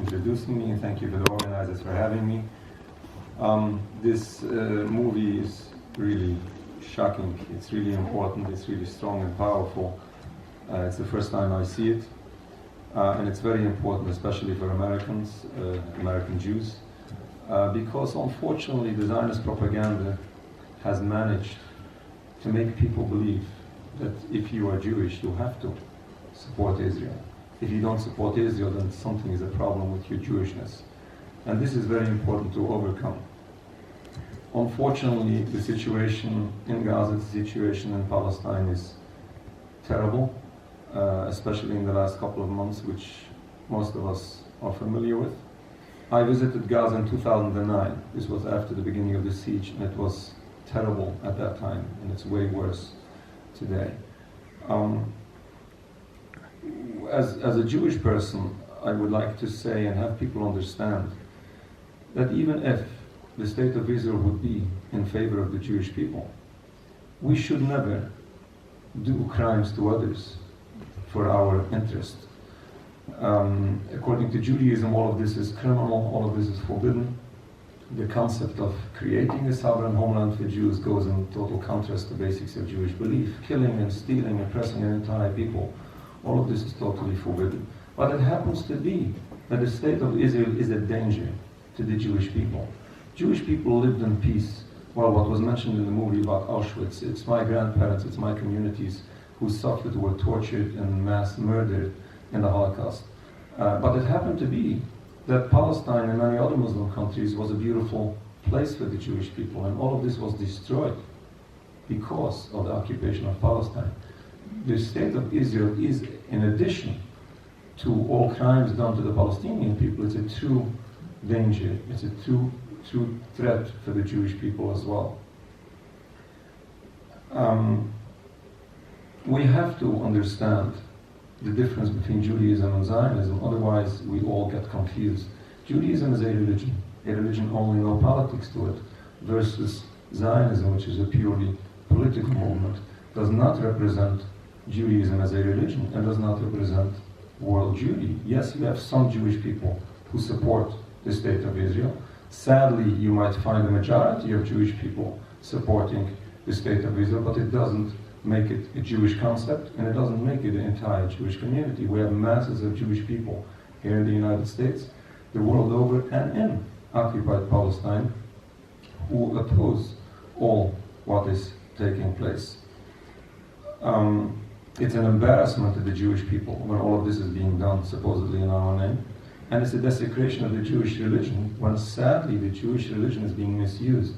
introducing me, and thank you to the organizers for having me. This movie is really shocking. It's really important. It's really strong and powerful. It's the first time I see it. And it's very important, especially for Americans, American Jews, because unfortunately the Zionist propaganda has managed to make people believe that if you are Jewish, you have to support Israel. If you don't support Israel, then something is a problem with your Jewishness. And this is very important to overcome. Unfortunately, the situation in Gaza, the situation in Palestine is terrible, especially in the last couple of months, which most of us are familiar with. I visited Gaza in 2009. This was after the beginning of the siege, and it was terrible at that time, and it's way worse today. As a Jewish person, I would like to say and have people understand that even if the state of Israel would be in favor of the Jewish people, we should never do crimes to others for our interest. According to Judaism, all of this is criminal, all of this is forbidden. The concept of creating a sovereign homeland for Jews goes in total contrast to basics of Jewish belief. Killing and stealing, oppressing an entire people, all of this is totally forbidden. But it happens to be that the state of Israel is a danger to the Jewish people. Jewish people lived in peace. Well, what was mentioned in the movie about Auschwitz, it's my grandparents, it's my communities who suffered, who were tortured and mass murdered in the Holocaust. But it happened to be that Palestine and many other Muslim countries was a beautiful place for the Jewish people, and all of this was destroyed because of the occupation of Palestine. The state of Israel is, in addition to all crimes done to the Palestinian people, it's a true danger, it's a true threat for the Jewish people as well. We have to understand the difference between Judaism and Zionism, otherwise we all get confused. Judaism is a religion only, no politics to it, versus Zionism, which is a purely political movement, does not represent Judaism as a religion and does not represent world Jewry. Yes, you have some Jewish people who support the state of Israel. Sadly, you might find a majority of Jewish people supporting the state of Israel, but it doesn't make it a Jewish concept, and it doesn't make it an entire Jewish community. We have masses of Jewish people here in the United States, the world over, and in occupied Palestine, who oppose all what is taking place. It's an embarrassment to the Jewish people when all of this is being done supposedly in our name, and it's a desecration of the Jewish religion when sadly the Jewish religion is being misused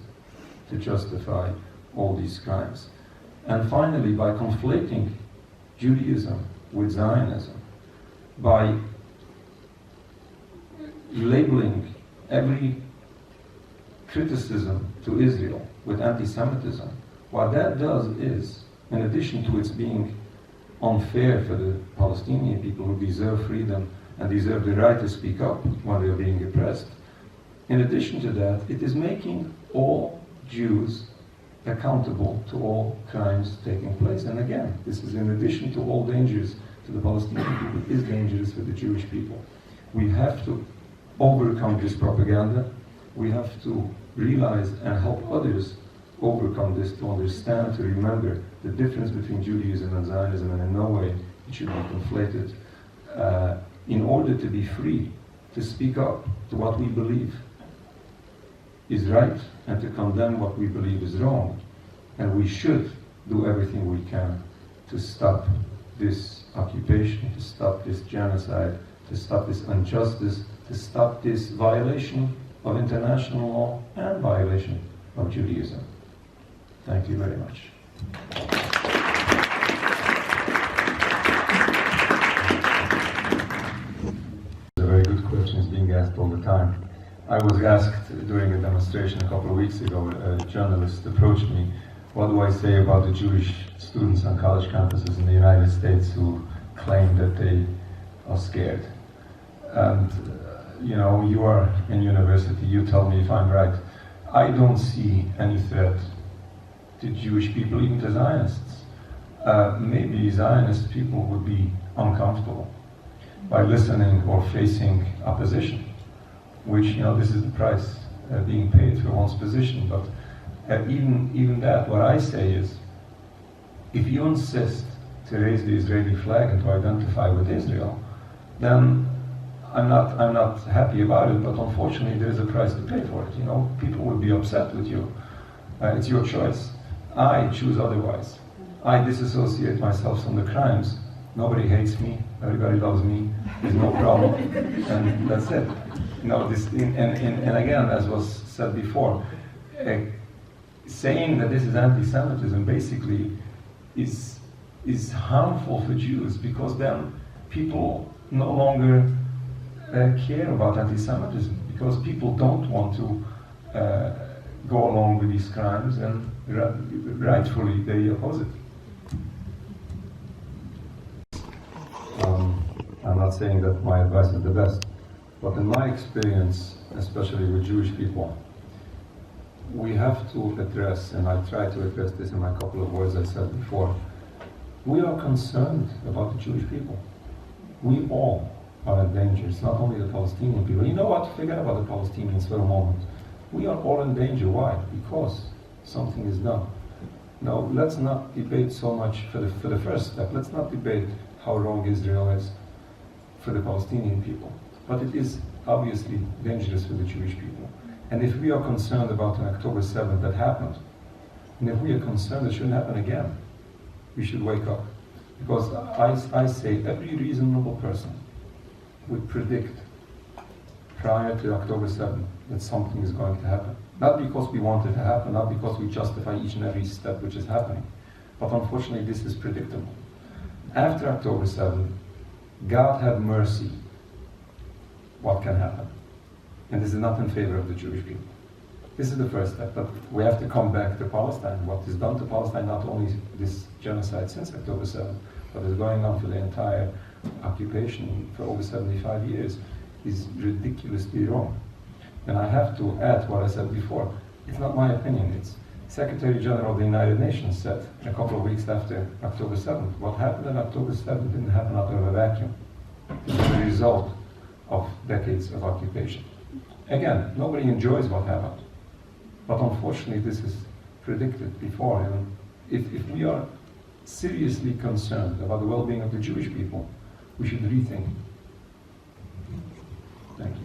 to justify all these crimes. And finally, by conflating Judaism with Zionism, by labeling every criticism to Israel with anti-Semitism, what that does is, in addition to its being unfair for the Palestinian people who deserve freedom and deserve the right to speak up when they are being oppressed, in addition to that, it is making all Jews accountable to all crimes taking place. And again, this is in addition to all dangers to the Palestinian people, it is dangerous for the Jewish people. We have to overcome this propaganda. We have to realize and help others overcome this, to understand, to remember the difference between Judaism and Zionism, and in no way it should be conflated, in order to be free to speak up to what we believe is right and to condemn what we believe is wrong. And we should do everything we can to stop this occupation, to stop this genocide, to stop this injustice, to stop this violation of international law and violation of Judaism. Thank you very much. A very good question is being asked all the time. I was asked during a demonstration a couple of weeks ago, a journalist approached me, what do I say about the Jewish students on college campuses in the United States who claim that they are scared? And you are in university, you tell me if I'm right. I don't see any threat to Jewish people, even to Zionists. Maybe Zionist people would be uncomfortable. by listening or facing opposition, which, this is the price being paid for one's position. But even that, what I say is, if you insist to raise the Israeli flag and to identify with Israel, then I'm not happy about it, but unfortunately there is a price to pay for it. People will be upset with you. It's your choice. I choose otherwise. I disassociate myself from the crimes. Nobody hates me. Everybody loves me. There's no problem, and that's it. And again, as was said before, saying that this is anti-Semitism basically is harmful for Jews, because then people no longer care about anti-Semitism, because people don't want to go along with these crimes, and rightfully they oppose it. I'm not saying that my advice is the best, but in my experience, especially with Jewish people, we have to address, and I try to address this in my couple of words I said before, we are concerned about the Jewish people. We all are in danger. It's not only the Palestinian people. You know what? Forget about the Palestinians for a moment. We are all in danger. Why? Because something is done. Now, let's not debate so much for the first step. Let's not debate how wrong Israel is for the Palestinian people. But it is obviously dangerous for the Jewish people. And if we are concerned about an October 7th that happened, and if we are concerned it shouldn't happen again, we should wake up. Because I say every reasonable person would predict prior to October 7th that something is going to happen. Not because we want it to happen, not because we justify each and every step which is happening, but unfortunately this is predictable. After October 7th, God have mercy, what can happen? And this is not in favor of the Jewish people. This is the first step, but we have to come back to Palestine. What is done to Palestine, not only this genocide since October 7th, but is going on for the entire occupation for over 75 years, is ridiculously wrong. And I have to add what I said before. It's not my opinion. It's Secretary General of the United Nations said a couple of weeks after October 7th. What happened on October 7th didn't happen out of a vacuum. It was the result of decades of occupation. Again, nobody enjoys what happened. But unfortunately, this is predicted before. And if we are seriously concerned about the well-being of the Jewish people, we should rethink. Thank you.